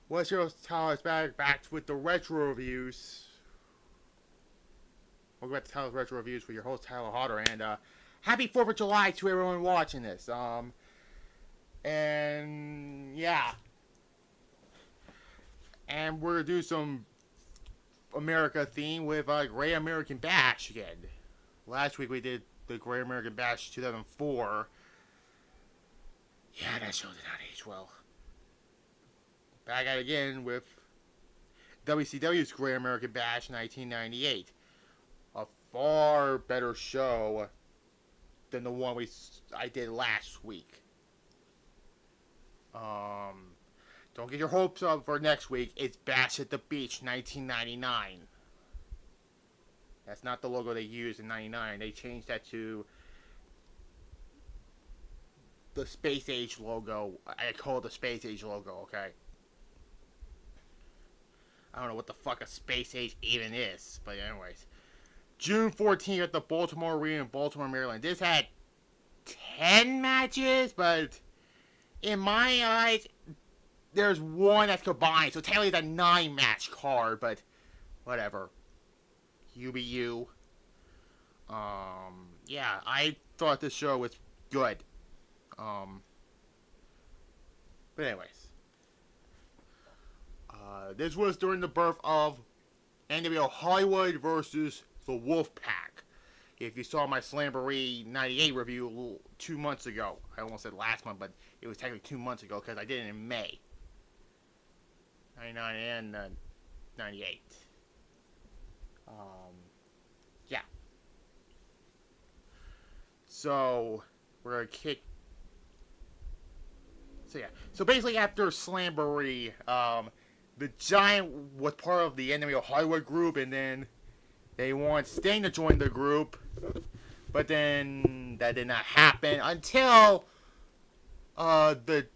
What's your Tyler's back with the retro reviews? Welcome back to Tyler's retro reviews with your host Tyler Hodder, and happy 4th of July to everyone watching this. And yeah, and we're gonna do some America theme with Great American Bash again. Last week we did the Great American Bash 2004. Yeah, that show did not age well. Back at it again with WCW's Great American Bash 1998. A far better show than the one I did last week. Don't get your hopes up for next week. It's Bash at the Beach 1999. That's not the logo they used in 99. They changed that to the Space Age logo. I call it the Space Age logo, okay? I don't know what the fuck a Space Age even is, but anyways. June 14th at the Baltimore Arena in Baltimore, Maryland. This had 10 matches, but in my eyes, there's one that's combined. So technically it's a 9-match card, but whatever. You be you. Yeah, I thought this show was good. But anyways. This was during the birth of NWO Hollywood versus the Wolfpack. If you saw my Slamboree 98 review 2 months ago, I almost said last month, but it was technically 2 months ago because I did it in May. 99 and 98. Yeah. So, we're going to kick... So, yeah. So, basically, after Slamboree, the Giant was part of the NWO Hollywood group, and then they want Sting to join the group, but then that did not happen until I believe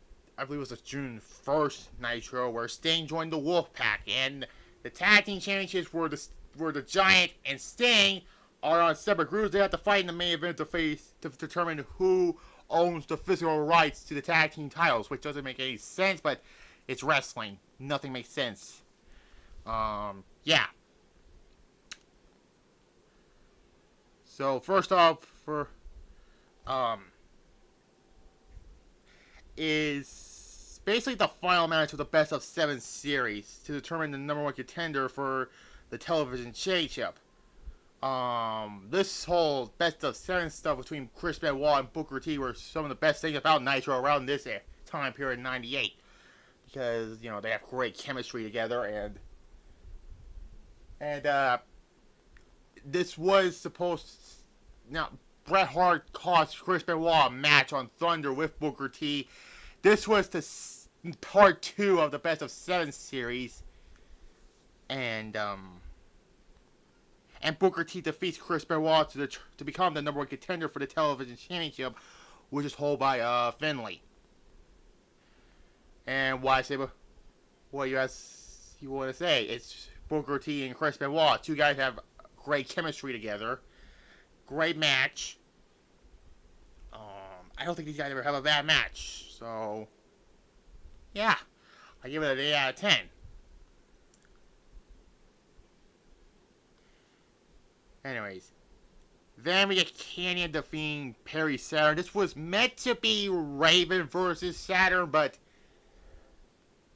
it was the June 1st Nitro, where Sting joined the Wolfpack, and the tag team championships were the Giant and Sting are on separate groups. They have to fight in the main event to determine who owns the physical rights to the tag team titles, which doesn't make any sense, but it's wrestling. Nothing makes sense. Yeah. So first off, is basically the final match of the best of 7 series to determine the number 1 contender for the television championship. This whole best of 7 stuff between Chris Benoit and Booker T were some of the best things about Nitro around this time period in '98. Because, you know, they have great chemistry together, and this was supposed to, now, Bret Hart cost Chris Benoit a match on Thunder with Booker T. This was the part 2 of the best of 7 series, and Booker T defeats Chris Benoit to become the number 1 contender for the television championship, which is held by Finlay. And why say what you want to say? It's Booker T and Chris Benoit. 2 guys have great chemistry together. Great match. I don't think these guys ever have a bad match. So, yeah. I give it an 8 out of 10. Anyways. Then we get Canyon defeating Perry Saturn. This was meant to be Raven versus Saturn, but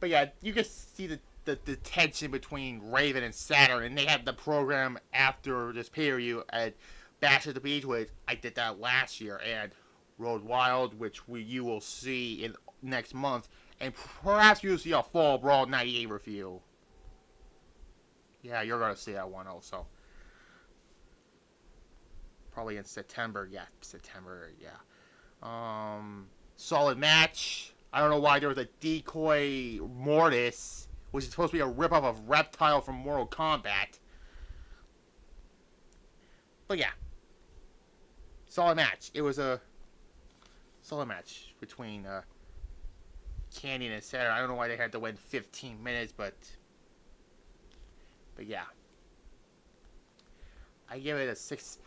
yeah, you can see the tension between Raven and Saturn, and they had the program after this pay-per-view at Bash at the Beach, which I did that last year, and Road Wild, which you will see in next month, and perhaps you'll see a Fall Brawl 98 review. Yeah, you're gonna see that one also. Probably in September. Yeah, September. Yeah. Solid match. I don't know why there was a decoy Mortis, which is supposed to be a ripoff of Reptile from Mortal Kombat. But yeah. Solid match. It was a solid match between Canyon and Saturn. I don't know why they had to win 15 minutes, but yeah. I give it a 6.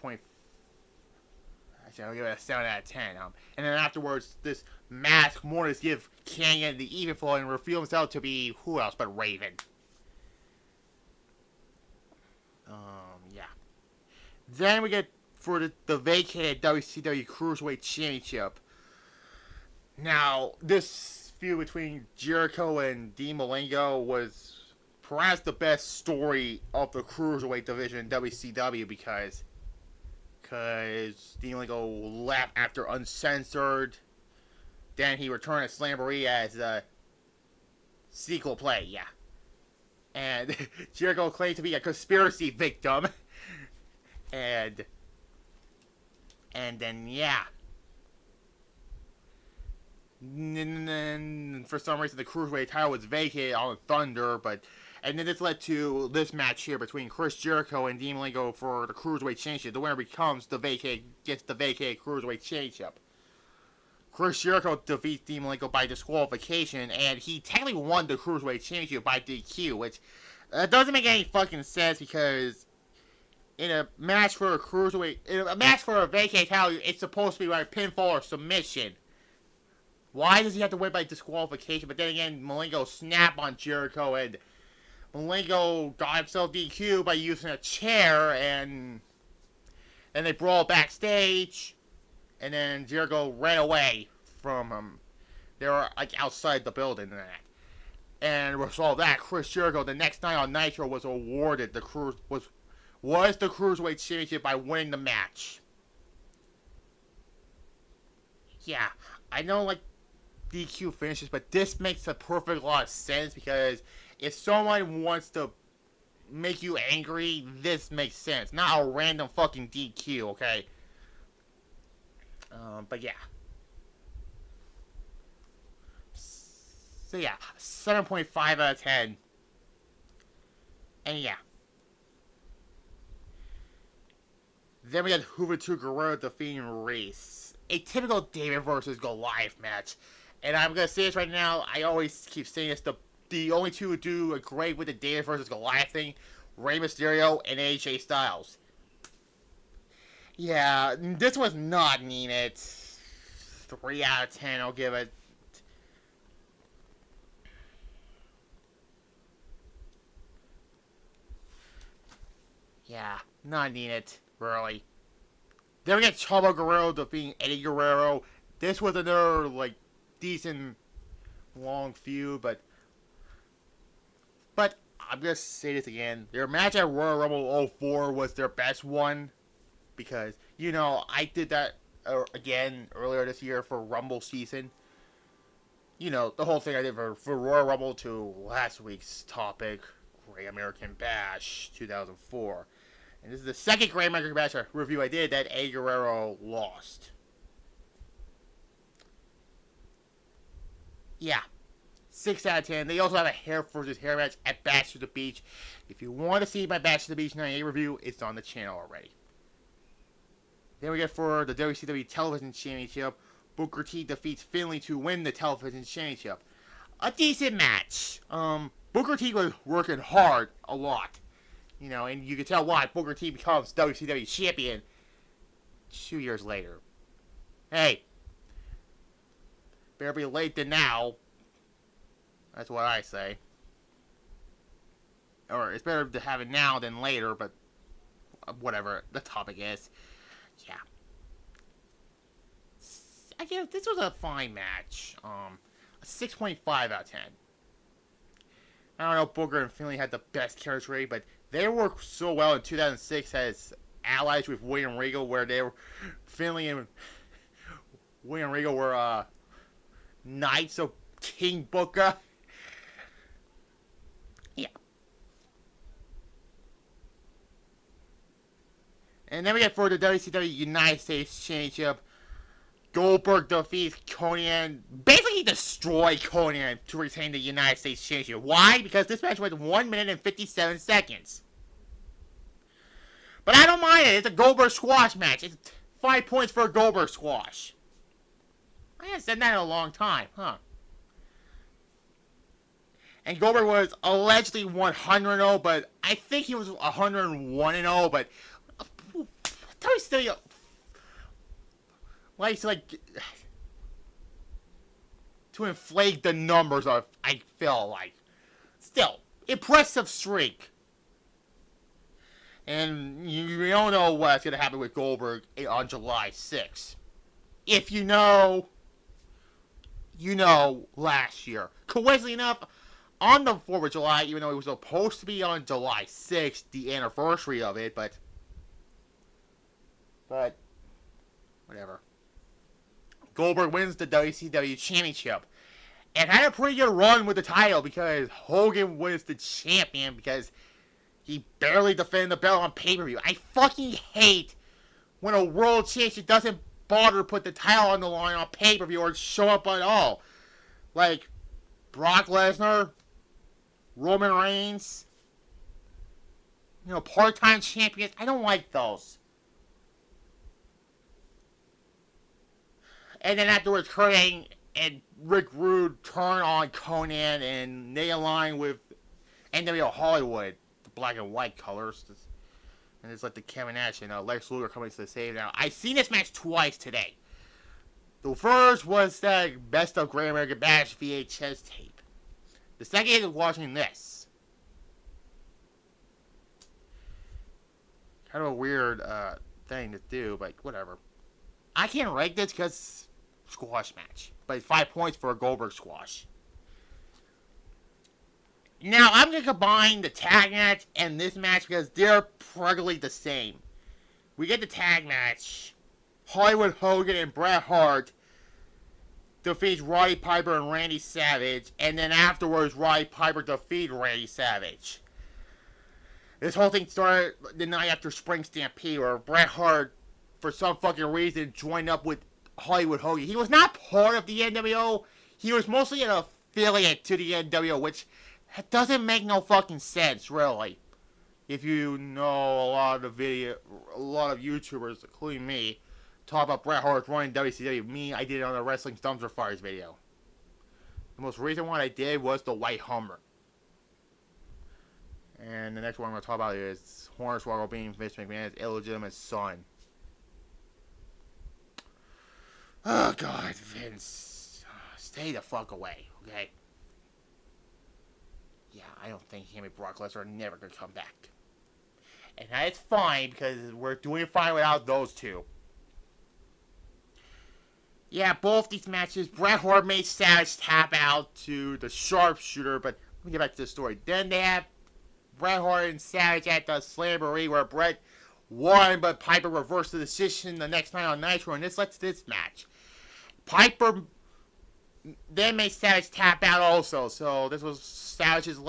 So I'll give it a 7 out of 10. And then afterwards, this mask Mortis give Canyon the even flow and reveal himself to be who else but Raven. Yeah. Then we get for the vacated WCW Cruiserweight Championship. Now, this feud between Jericho and Dean Malenko was perhaps the best story of the Cruiserweight division in WCW because Dean Malenko left after Uncensored. Then he returned at Slamboree as a sequel play, yeah. And Jericho claimed to be a conspiracy victim. And then, yeah. And then, for some reason, the Cruiserweight title was vacated on Thunder, and then this led to this match here between Chris Jericho and Dean Malenko for the Cruiserweight Championship. The winner gets the vacated Cruiserweight Championship. Chris Jericho defeats Dean Malenko by disqualification, and he technically won the Cruiserweight Championship by DQ, which doesn't make any fucking sense because in a match for a vacated title, it's supposed to be like pinfall or submission. Why does he have to win by disqualification? But then again, Malenko snapped on Jericho, and Malenko got himself DQ by using a chair, and then they brawled backstage, and then Jericho ran away from him. They were like outside the building and that. And with all that, Chris Jericho the next night on Nitro was awarded the Cruiserweight Championship by winning the match. Yeah, I know like DQ finishes, but this makes a perfect lot of sense because if someone wants to make you angry, this makes sense. Not a random fucking DQ, okay? But yeah. So yeah, 7.5 out of 10. And yeah. Then we got Juventud Guerrero defeating Reese. A typical David versus Goliath match. And I'm going to say this right now, I always keep saying this, the only two who do great with the David versus Goliath thing, Rey Mysterio and AJ Styles. Yeah, this was not needed. 3 out of 10, I'll give it. Yeah, not needed, really. Then we get Chavo Guerrero defeating Eddie Guerrero. This was another, like, decent long feud, but I'm gonna say this again. Their match at Royal Rumble 04 was their best one because, you know, I did that again earlier this year for Rumble season. You know, the whole thing I did for Royal Rumble to last week's topic, Great American Bash 2004. And this is the second Great American Bash review I did that Eddie Guerrero lost. Yeah. 6 out of 10. They also have a hair versus hair match at Bash to the Beach. If you want to see my Bash to the Beach 98 review, it's on the channel already. Then we get for the WCW Television Championship, Booker T defeats Finlay to win the Television Championship. A decent match. Booker T was working hard a lot. You know, and you can tell why Booker T becomes WCW Champion 2 years later. Hey. Better be late than now. That's what I say. Or it's better to have it now than later, but whatever the topic is. Yeah. I guess this was a fine match. A 6.5 out of 10. I don't know if Booker and Finlay had the best chemistry, but they worked so well in 2006 as allies with William Regal, where they were Finlay and William Regal were knights of King Booker. Yeah. And then we get for the WCW United States Championship, Goldberg defeats Conan. Basically destroyed Conan to retain the United States Championship. Why? Because this match went 1 minute and 57 seconds. But I don't mind it. It's a Goldberg squash match. It's 5 points for a Goldberg squash. I haven't said that in a long time, huh? And Goldberg was allegedly 100-0, but I think he was 101-0, but WCW like to inflate the numbers of, I feel like. Still, impressive streak. And you don't know what's going to happen with Goldberg on July 6th. If you know, you know last year. Coincidentally enough, on the 4th of July, even though it was supposed to be on July 6th, the anniversary of it, but whatever. Goldberg wins the WCW Championship. And had a pretty good run with the title because Hogan was the champion because he barely defended the belt on pay-per-view. I fucking hate when a world champion doesn't bother to put the title on the line on pay-per-view or show up at all. Like Brock Lesnar, Roman Reigns, part-time champions. I don't like those. And then afterwards, Kurt Angle and Rick Rude turn on Conan and they align with NWO Hollywood, the black and white colors. And it's like the Kevin Nash and Lex Luger coming to the save now. I've seen this match twice today. The first was that Best of Great American Bash VHS tape. The second is watching this. Kind of a weird thing to do, but whatever. I can't rank this because squash match. But it's 5 points for a Goldberg squash. Now, I'm going to combine the tag match and this match because they're practically the same. We get the tag match. Hollywood Hogan and Bret Hart defeats Roddy Piper and Randy Savage. And then afterwards, Roddy Piper defeats Randy Savage. This whole thing started the night after Spring Stampede where Bret Hart, for some fucking reason, joined up with Hollywood Hogan. He was not part of the NWO. He was mostly an affiliate to the NWO, which doesn't make no fucking sense, really. If you know a lot of YouTubers, including me, talk about Bret Hart running WCW. Me, I did it on the Wrestling Dumpster Fires video. The most recent one I did was the White Hummer. And the next one I'm going to talk about is Hornswoggle being Vince McMahon's illegitimate son. Oh, God, Vince. Stay the fuck away, okay? Yeah, I don't think him and Brock Lesnar are never going to come back. And that's fine, because we're doing fine without those two. Yeah, both these matches, Bret Hart made Savage tap out to the sharpshooter, but let me get back to the story. Then they have Bret Hart and Savage at the Slamboree, where Bret won, but Piper reversed the decision the next night on Nitro, and this led to this match. Piper then made Savage tap out also, so this was Savage's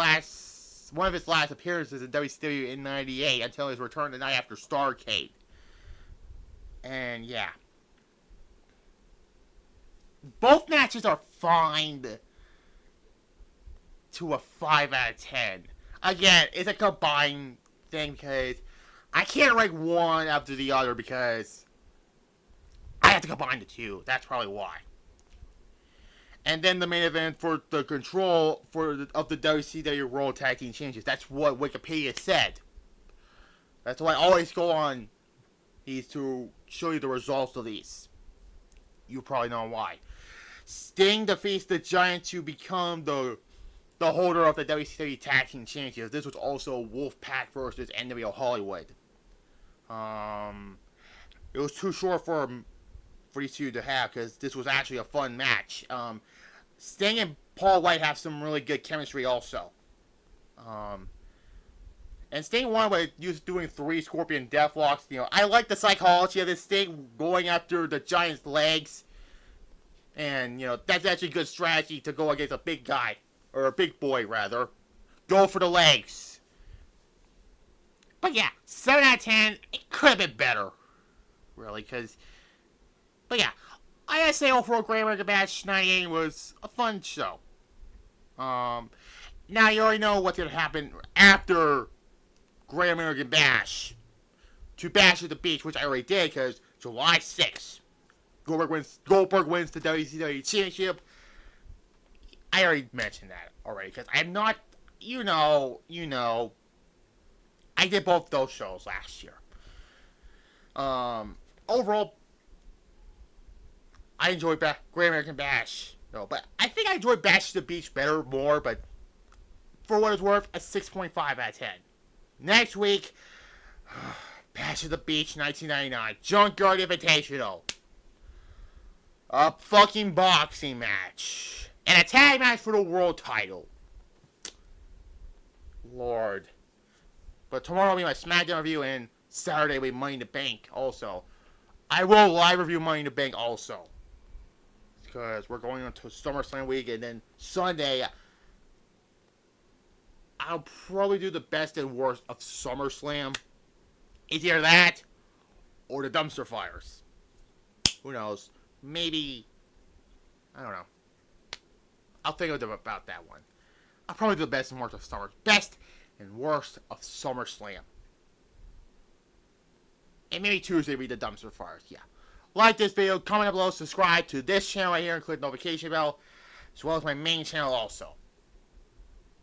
one of his last appearances in WCW in '98 until his return the night after Starrcade. And yeah. Both matches are fine to a 5 out of 10. Again, it's a combined thing because I can't rank one after the other because I have to combine the two. That's probably why. And then the main event for the control of the WCW World Tag Team Championships. That's what Wikipedia said. That's why I always go on these to show you the results of these. You probably know why. Sting defeats the Giant to become the holder of the WCW Tag Team Championships. This was also Wolfpack versus NWO Hollywood. It was too short for these two to have because this was actually a fun match. Sting and Paul White have some really good chemistry also. And Sting won by doing 3 Scorpion Deathlocks. I like the psychology of this Sting going after the Giant's legs. And, that's actually a good strategy to go against a big guy. Or a big boy, rather. Go for the legs. But yeah, 7 out of 10. It could have been better. Really, but yeah. I gotta say, overall, Great American Bash 98 was a fun show. Now, you already know what's gonna happen after Great American Bash. To Bash at the Beach, which I already did, because July 6th. Goldberg wins the WCW Championship. I already mentioned that already, because I'm not, I did both those shows last year. Overall, I enjoy Great American Bash. No, but I think I enjoy Bash to the Beach more, but for what it's worth, a 6.5 out of 10. Next week, Bash at the Beach 1999, Junkyard Invitational. A fucking boxing match. And a tag match for the world title. Lord. But tomorrow will be my SmackDown review, and Saturday will be Money in the Bank also. I will live review Money in the Bank also. Because we're going into SummerSlam week, and then Sunday, I'll probably do the best and worst of SummerSlam. It's either that, or the dumpster fires. Who knows? Maybe, I don't know. I'll think about that one. I'll probably do the best and worst of SummerSlam. Best and worst of SummerSlam. And maybe Tuesday will be the dumpster fires, yeah. Like this video, comment down below, subscribe to this channel right here, and click the notification bell, as well as my main channel also.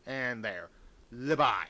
And there. Goodbye.